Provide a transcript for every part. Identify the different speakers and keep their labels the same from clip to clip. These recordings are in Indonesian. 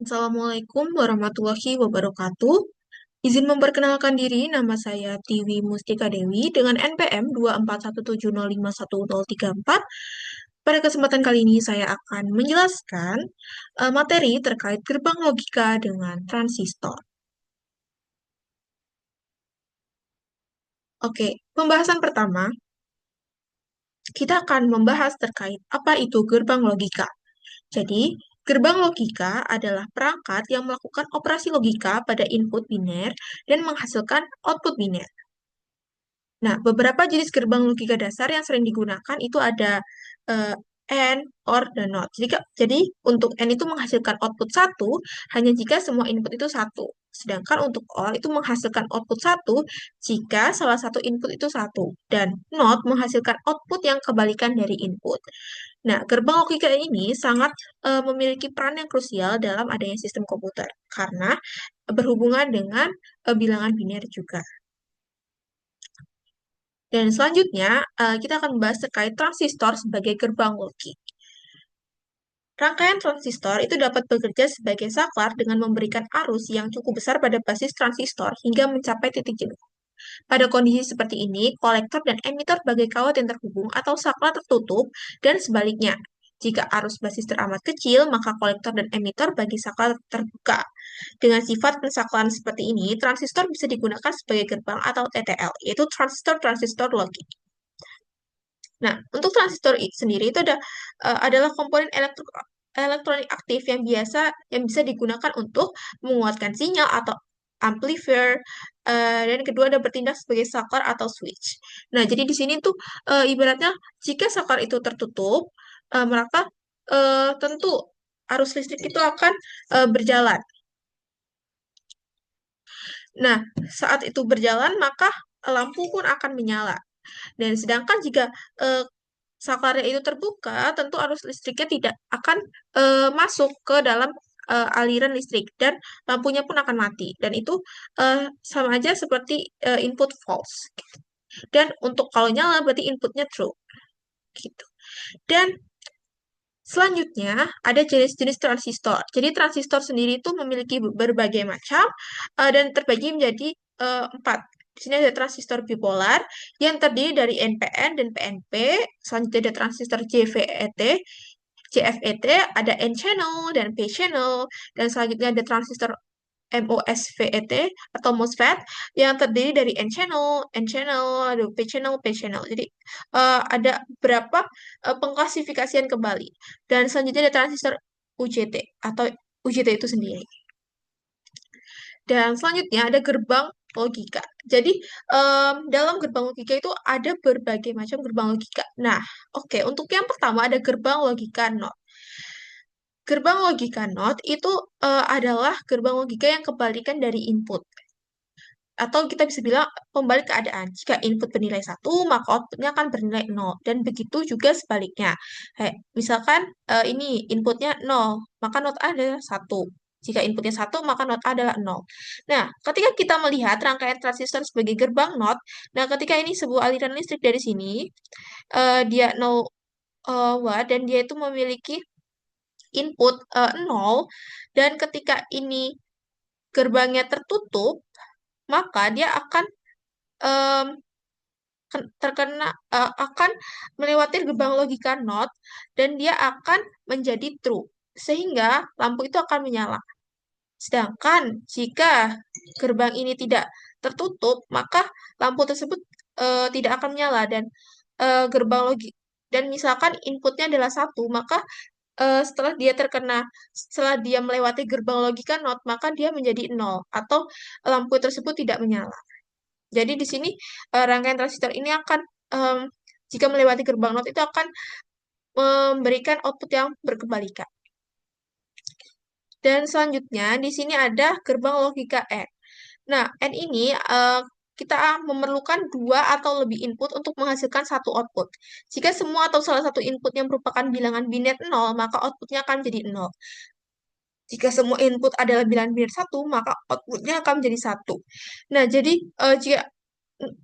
Speaker 1: Assalamualaikum warahmatullahi wabarakatuh. Izin memperkenalkan diri, nama saya Tiwi Mustika Dewi dengan NPM 24170510034. Pada kesempatan kali ini saya akan menjelaskan materi terkait gerbang logika dengan transistor. Oke, pembahasan pertama, kita akan membahas terkait apa itu gerbang logika. Jadi, gerbang logika adalah perangkat yang melakukan operasi logika pada input biner dan menghasilkan output biner. Nah, beberapa jenis gerbang logika dasar yang sering digunakan itu ada eh, AND, OR, dan NOT. Jadi, untuk AND itu menghasilkan output satu hanya jika semua input itu satu. Sedangkan untuk OR itu menghasilkan output satu jika salah satu input itu satu. Dan NOT menghasilkan output yang kebalikan dari input. Nah, gerbang logika ini sangat memiliki peran yang krusial dalam adanya sistem komputer karena berhubungan dengan bilangan biner juga. Dan selanjutnya, kita akan membahas terkait transistor sebagai gerbang logik. Rangkaian transistor itu dapat bekerja sebagai saklar dengan memberikan arus yang cukup besar pada basis transistor hingga mencapai titik jenuh. Pada kondisi seperti ini, kolektor dan emitter bagai kawat yang terhubung atau saklar tertutup, dan sebaliknya. Jika arus basis teramat kecil, maka kolektor dan emitter bagi saklar terbuka. Dengan sifat pensaklaran seperti ini, transistor bisa digunakan sebagai gerbang atau TTL, yaitu transistor-transistor logik. Nah, untuk transistor sendiri itu adalah komponen elektronik aktif yang bisa digunakan untuk menguatkan sinyal atau amplifier, dan kedua ada bertindak sebagai saklar atau switch. Nah, jadi di sini tuh ibaratnya jika saklar itu tertutup, maka tentu arus listrik itu akan berjalan. Nah, saat itu berjalan maka lampu pun akan menyala. Dan sedangkan jika eh, saklarnya itu terbuka, tentu arus listriknya tidak akan masuk ke dalam aliran listrik dan lampunya pun akan mati. Dan itu sama aja seperti input false. Dan untuk kalau nyala berarti inputnya true. Gitu. Dan selanjutnya ada jenis-jenis transistor. Jadi transistor sendiri itu memiliki berbagai macam dan terbagi menjadi empat. Di sini ada transistor bipolar yang terdiri dari NPN dan PNP. Selanjutnya ada transistor JFET, ada N-channel dan P-channel, dan selanjutnya ada transistor MOSFET atau MOSFET yang terdiri dari N-channel, ada P-channel. Jadi ada beberapa pengklasifikasian kembali. Dan selanjutnya ada transistor UJT atau UJT itu sendiri. Dan selanjutnya ada gerbang logika. Jadi dalam gerbang logika itu ada berbagai macam gerbang logika. Nah, oke, untuk yang pertama ada gerbang logika NOT. Gerbang logika NOT itu adalah gerbang logika yang kebalikan dari input. Atau kita bisa bilang pembalik keadaan. Jika input bernilai 1, maka outputnya akan bernilai 0. Dan begitu juga sebaliknya. Misalkan ini inputnya 0, maka not A adalah 1. Jika inputnya 1, maka not A adalah 0. Nah, ketika kita melihat rangkaian transistor sebagai gerbang not, nah ketika ini sebuah aliran listrik dari sini, dia 0 watt, dan dia itu memiliki input 0, dan ketika ini gerbangnya tertutup, maka dia akan em, terkena akan melewati gerbang logika NOT dan dia akan menjadi true sehingga lampu itu akan menyala. Sedangkan jika gerbang ini tidak tertutup, maka lampu tersebut tidak akan menyala dan gerbang logik dan misalkan inputnya adalah satu, maka setelah dia melewati gerbang logika NOT, maka dia menjadi nol atau lampu tersebut tidak menyala. Jadi di sini rangkaian transistor ini akan em, jika melewati gerbang NOT itu akan memberikan output yang berkebalikan. Dan selanjutnya di sini ada gerbang logika N. Nah, N ini kita memerlukan dua atau lebih input untuk menghasilkan satu output. Jika semua atau salah satu inputnya merupakan bilangan biner 0, maka outputnya akan menjadi 0. Jika semua input adalah bilangan biner 1, maka outputnya akan menjadi 1. Nah, jadi jika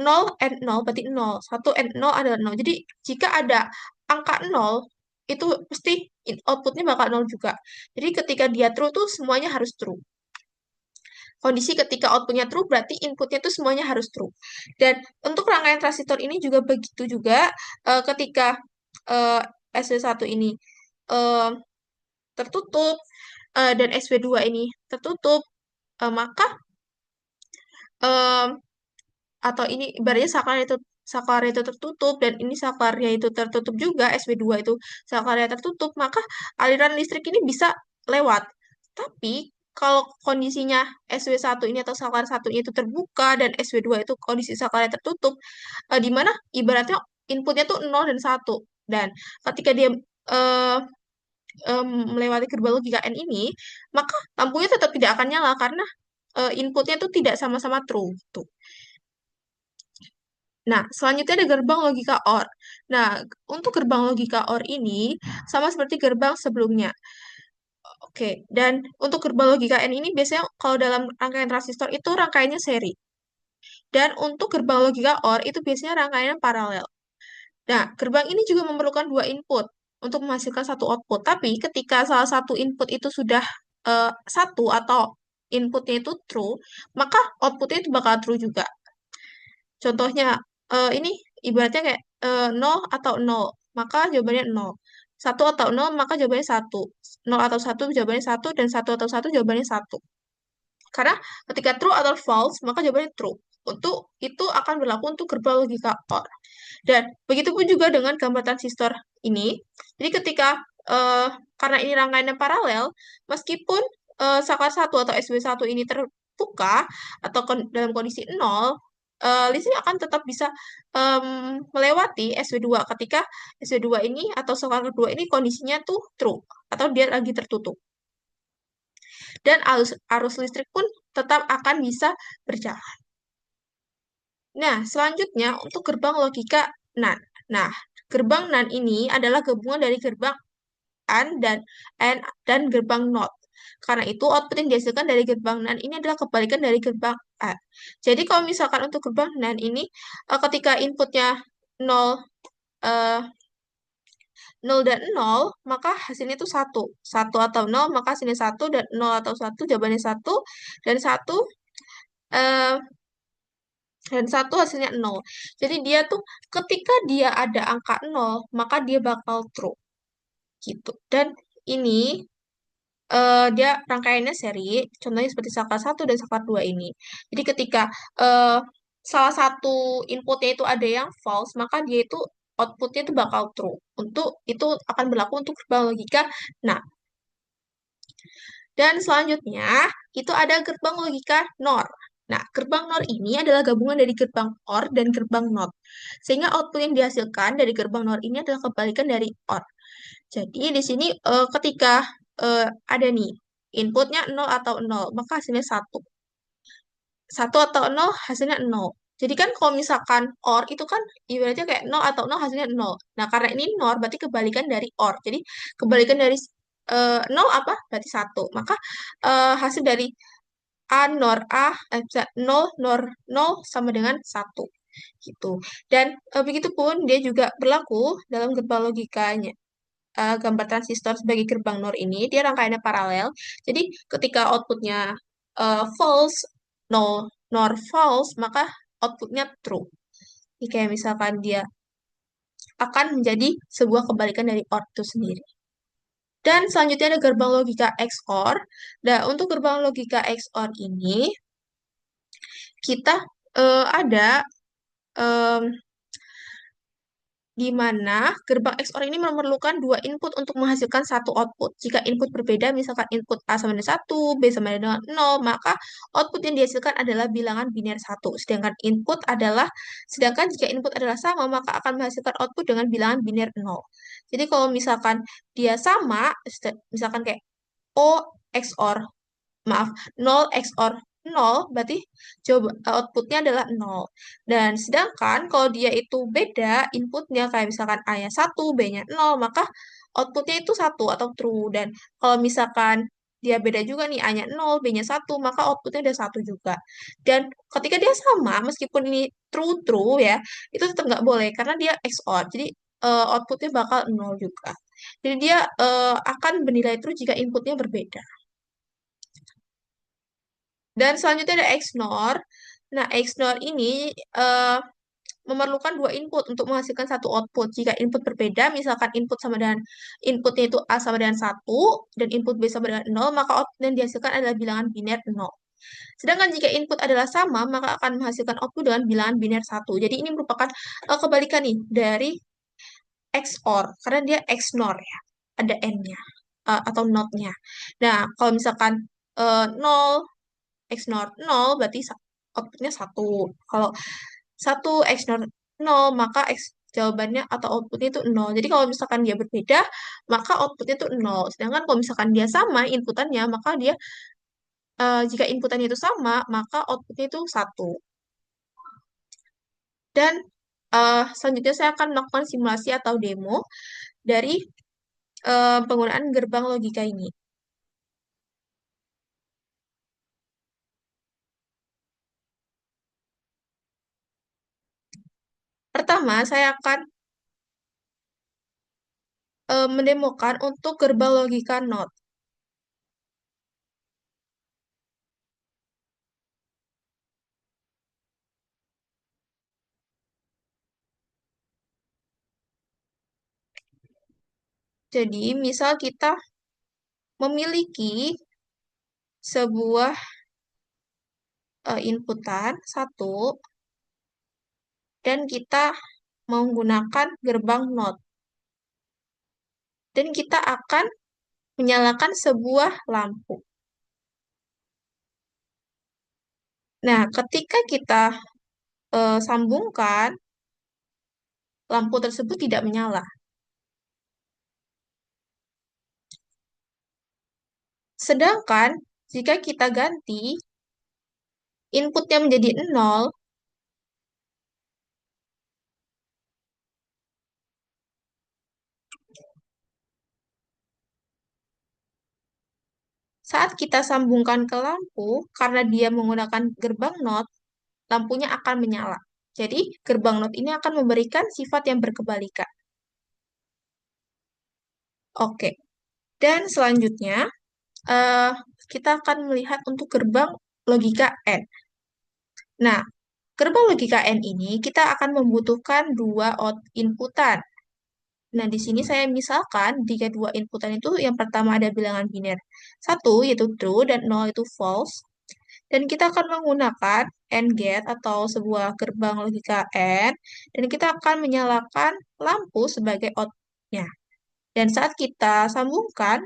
Speaker 1: 0 and 0 berarti 0. 1 and 0 adalah 0. Jadi jika ada angka 0, itu pasti outputnya bakal nol juga. Jadi ketika dia true tuh semuanya harus true. Kondisi ketika outputnya true berarti inputnya tuh semuanya harus true. Dan untuk rangkaian transistor ini juga begitu juga ketika eh, SW1 ini eh, tertutup dan SW2 ini tertutup, maka eh, atau ini ibaratnya saklarnya itu tertutup dan ini saklarnya itu tertutup juga, SW2 itu saklarnya tertutup, maka aliran listrik ini bisa lewat. Tapi kalau kondisinya SW1 ini atau saklar satu itu terbuka dan SW2 itu kondisi saklarnya tertutup, di mana ibaratnya inputnya tuh 0 dan 1. Dan ketika dia eh, melewati gerbang logika N ini, maka lampunya tetap tidak akan nyala karena inputnya tuh tidak sama-sama true. Tuh. Nah, selanjutnya ada gerbang logika OR. Nah, untuk gerbang logika OR ini sama seperti gerbang sebelumnya. Oke, dan untuk gerbang logika N ini biasanya kalau dalam rangkaian transistor itu rangkaiannya seri. Dan untuk gerbang logika OR itu biasanya rangkaiannya paralel. Nah, gerbang ini juga memerlukan dua input untuk menghasilkan satu output. Tapi ketika salah satu input itu sudah satu atau inputnya itu true, maka outputnya itu bakal true juga. Contohnya, ini ibaratnya kayak 0 atau 0, maka jawabannya 0. 1 atau 0, maka jawabannya 1. 0 atau 1, jawabannya 1, dan 1 atau 1, jawabannya 1. Karena ketika true atau false, maka jawabannya true. Untuk itu akan berlaku untuk gerbang logika OR. Dan begitu pun juga dengan gambar transistor ini. Jadi ketika karena ini rangkaiannya paralel, meskipun saklar 1 atau SW1 ini terbuka atau dalam kondisi 0, listrik akan tetap bisa melewati SW2 ketika SW2 ini atau saklar kedua ini kondisinya tuh true atau dia lagi tertutup. Dan arus listrik pun tetap akan bisa berjalan. Nah, selanjutnya untuk gerbang logika NAND. Nah, gerbang NAND ini adalah gabungan dari gerbang AND dan gerbang NOT. Karena itu, output yang dihasilkan dari gerbang NAND ini adalah kebalikan dari gerbang AND. Jadi, kalau misalkan untuk gerbang NAND ini, ketika inputnya 0, eh, 0 dan 0, maka hasilnya itu 1. 1 atau 0, maka hasilnya 1, dan 0 atau 1, jawabannya 1, dan 1, dan 1 hasilnya 0. Jadi dia tuh ketika dia ada angka 0, maka dia bakal true gitu. Dan ini dia rangkaiannya seri, contohnya seperti saklar 1 dan saklar 2 ini. Jadi ketika eh, salah satu inputnya itu ada yang false, maka dia itu outputnya itu bakal true. Untuk itu akan berlaku untuk gerbang logika. Nah, dan selanjutnya itu ada gerbang logika NOR. Nah, gerbang NOR ini adalah gabungan dari gerbang OR dan gerbang NOT. Sehingga output yang dihasilkan dari gerbang NOR ini adalah kebalikan dari OR. Jadi di sini ketika ada nih inputnya 0 atau 0, maka hasilnya 1. 1 atau 0 hasilnya 0. Jadi kan kalau misalkan OR itu kan ibaratnya kayak 0 atau 0 hasilnya 0. Nah, karena ini NOR berarti kebalikan dari OR. Jadi kebalikan dari 0 apa? Berarti 1. Maka hasil dari A NOR A, 0 NOR 0 sama dengan 1. Gitu. Dan begitu pun dia juga berlaku dalam gerbang logikanya. Gambar transistor sebagai gerbang NOR ini, dia rangkaiannya paralel. Jadi ketika outputnya false, NOR false, maka outputnya true. Jadi kayak misalkan dia akan menjadi sebuah kebalikan dari OR itu sendiri. Dan selanjutnya ada gerbang logika XOR. Nah, untuk gerbang logika XOR ini, kita ada em, di mana gerbang XOR ini memerlukan dua input untuk menghasilkan satu output. Jika input berbeda, misalkan input A sama dengan 1, B sama dengan 0, maka output yang dihasilkan adalah bilangan biner 1. Sedangkan jika input adalah sama, maka akan menghasilkan output dengan bilangan biner 0. Jadi kalau misalkan dia sama, misalkan kayak O XOR, maaf, 0 XOR 0, berarti outputnya adalah 0. Dan sedangkan kalau dia itu beda inputnya, kayak misalkan A-nya 1, B-nya 0, maka outputnya itu 1 atau true. Dan kalau misalkan dia beda juga nih, A-nya 0, B-nya 1, maka outputnya udah 1 juga. Dan ketika dia sama, meskipun ini true-true ya, itu tetap nggak boleh, karena dia XOR. Jadi outputnya bakal 0 juga. Jadi dia akan bernilai true jika inputnya berbeda. Dan selanjutnya ada XNOR. Nah, XNOR ini memerlukan dua input untuk menghasilkan satu output. Jika input berbeda, misalkan input sama dengan inputnya itu A sama dengan satu dan input B sama dengan nol, maka output yang dihasilkan adalah bilangan biner nol. Sedangkan jika input adalah sama, maka akan menghasilkan output dengan bilangan biner satu. Jadi ini merupakan kebalikan nih dari XOR, karena dia XNOR ya, ada N-nya atau not-nya. Nah, kalau misalkan 0, XNOR 0, berarti outputnya satu. Kalau satu XNOR 0, maka jawabannya atau outputnya itu 0. Jadi kalau misalkan dia berbeda, maka outputnya itu 0. Sedangkan kalau misalkan dia sama inputannya, maka dia jika inputannya itu sama, maka outputnya itu satu. Dan selanjutnya saya akan melakukan simulasi atau demo dari penggunaan gerbang logika ini. Pertama, saya akan mendemokan untuk gerbang logika NOT. Jadi, misal kita memiliki sebuah inputan satu dan kita menggunakan gerbang NOT. Dan kita akan menyalakan sebuah lampu. Nah, ketika kita sambungkan, lampu tersebut tidak menyala. Sedangkan jika kita ganti inputnya menjadi 0, saat kita sambungkan ke lampu, karena dia menggunakan gerbang NOT, lampunya akan menyala. Jadi, gerbang NOT ini akan memberikan sifat yang berkebalikan. Oke. Dan selanjutnya, eh, kita akan melihat untuk gerbang logika N. Nah, gerbang logika N ini kita akan membutuhkan dua inputan. Nah, di sini saya misalkan jika dua inputan itu yang pertama ada bilangan biner. Satu yaitu true dan nol itu false. Dan kita akan menggunakan AND gate atau sebuah gerbang logika AND. Dan kita akan menyalakan lampu sebagai outputnya. Dan saat kita sambungkan,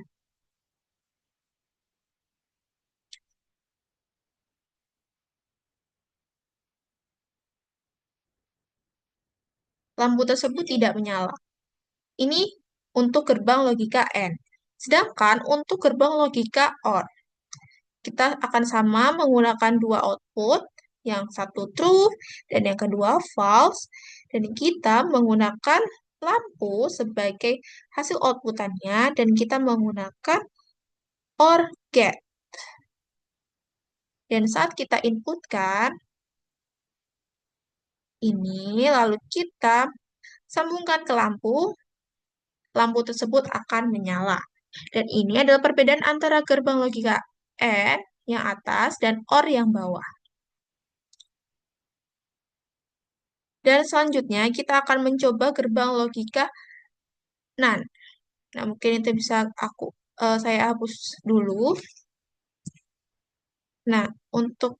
Speaker 1: lampu tersebut tidak menyala. Ini untuk gerbang logika AND. Sedangkan untuk gerbang logika OR, kita akan sama menggunakan dua output, yang satu true dan yang kedua false, dan kita menggunakan lampu sebagai hasil outputannya, dan kita menggunakan OR gate. Dan saat kita inputkan ini, lalu kita sambungkan ke lampu, lampu tersebut akan menyala. Dan ini adalah perbedaan antara gerbang logika AND yang atas dan OR yang bawah. Dan selanjutnya kita akan mencoba gerbang logika NAND. Nah, mungkin itu bisa saya hapus dulu. Nah, untuk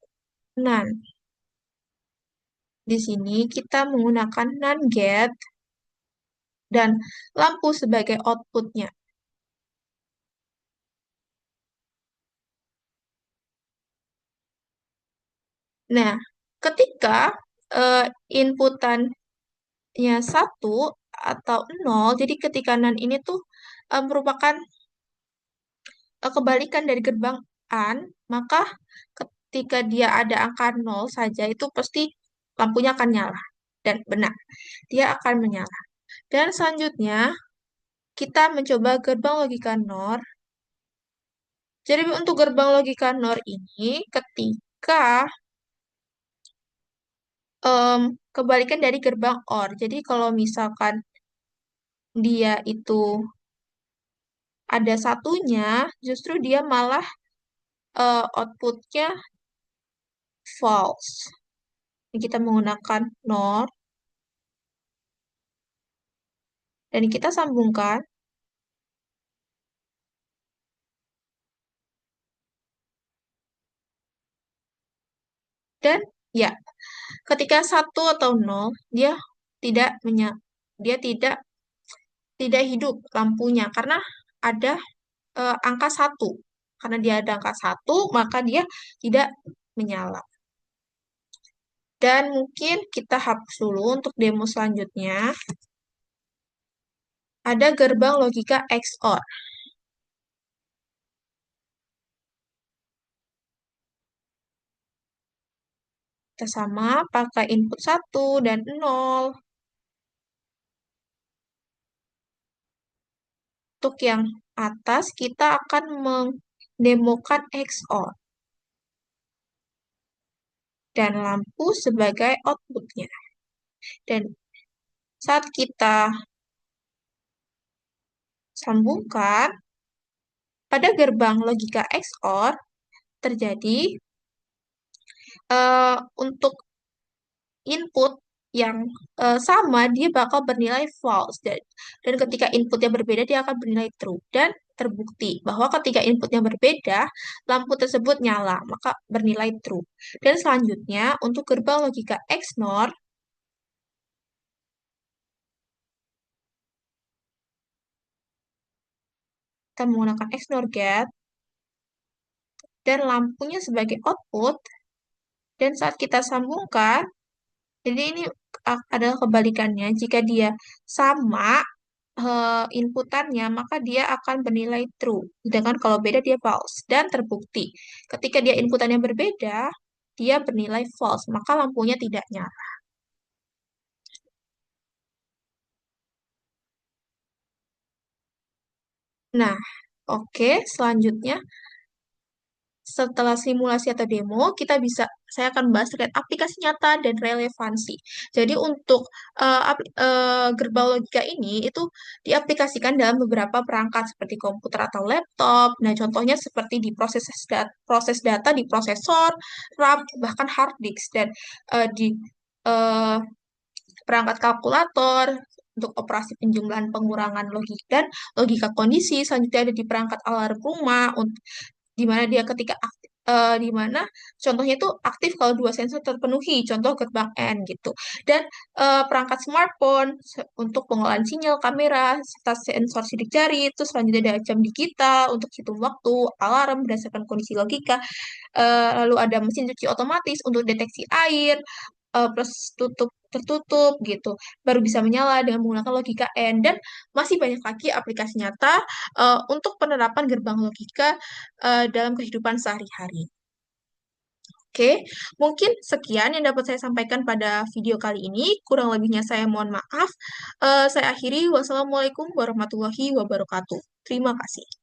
Speaker 1: NAND di sini kita menggunakan NAND gate dan lampu sebagai outputnya. Nah, ketika uh, inputannya satu atau nol, jadi ketika NAND ini tuh merupakan kebalikan dari gerbang AND, maka ketika dia ada angka 0 saja, itu pasti lampunya akan nyala. Dan benar, dia akan menyala. Dan selanjutnya, kita mencoba gerbang logika NOR. Jadi untuk gerbang logika NOR ini, ketika kebalikan dari gerbang OR. Jadi kalau misalkan dia itu ada satunya, justru dia malah outputnya false. Ini kita menggunakan NOR, dan kita sambungkan, dan ya, ketika 1 atau 0, tidak menya dia tidak hidup lampunya karena ada angka 1. Karena dia ada angka 1, maka dia tidak menyala. Dan mungkin kita hapus dulu untuk demo selanjutnya. Ada gerbang logika XOR. Kita sama pakai input 1 dan 0. Untuk yang atas, kita akan mendemokan XOR. Dan lampu sebagai outputnya. Dan saat kita sambungkan, pada gerbang logika XOR, terjadi untuk input yang sama, dia bakal bernilai false. Dan ketika inputnya berbeda, dia akan bernilai true. Dan terbukti bahwa ketika inputnya berbeda, lampu tersebut nyala, maka bernilai true. Dan selanjutnya, untuk gerbang logika XNOR, kita menggunakan XNOR get, dan lampunya sebagai output, dan saat kita sambungkan, jadi ini adalah kebalikannya. Jika dia sama inputannya, maka dia akan bernilai true. Sedangkan kalau beda, dia false. Dan terbukti, ketika dia inputannya berbeda, dia bernilai false, maka lampunya tidak nyala. Nah, oke, selanjutnya setelah simulasi atau demo, saya akan bahas terkait aplikasi nyata dan relevansi. Jadi untuk gerbang logika ini itu diaplikasikan dalam beberapa perangkat seperti komputer atau laptop. Nah, contohnya seperti di proses data di prosesor, RAM, bahkan hard disk, dan di eh, perangkat kalkulator untuk operasi penjumlahan pengurangan logika dan logika kondisi. Selanjutnya ada di perangkat alarm rumah di mana dia ketika aktif, di mana contohnya itu aktif kalau dua sensor terpenuhi, contoh gerbang N gitu. Dan perangkat smartphone untuk pengolahan sinyal, kamera, serta sensor sidik jari. Itu selanjutnya ada jam digital untuk hitung waktu, alarm berdasarkan kondisi logika. Lalu ada mesin cuci otomatis untuk deteksi air, proses tutup tertutup gitu, baru bisa menyala dengan menggunakan logika N. Dan masih banyak lagi aplikasi nyata untuk penerapan gerbang logika dalam kehidupan sehari-hari. Oke, mungkin sekian yang dapat saya sampaikan pada video kali ini. Kurang lebihnya saya mohon maaf. Saya akhiri. Wassalamualaikum warahmatullahi wabarakatuh. Terima kasih.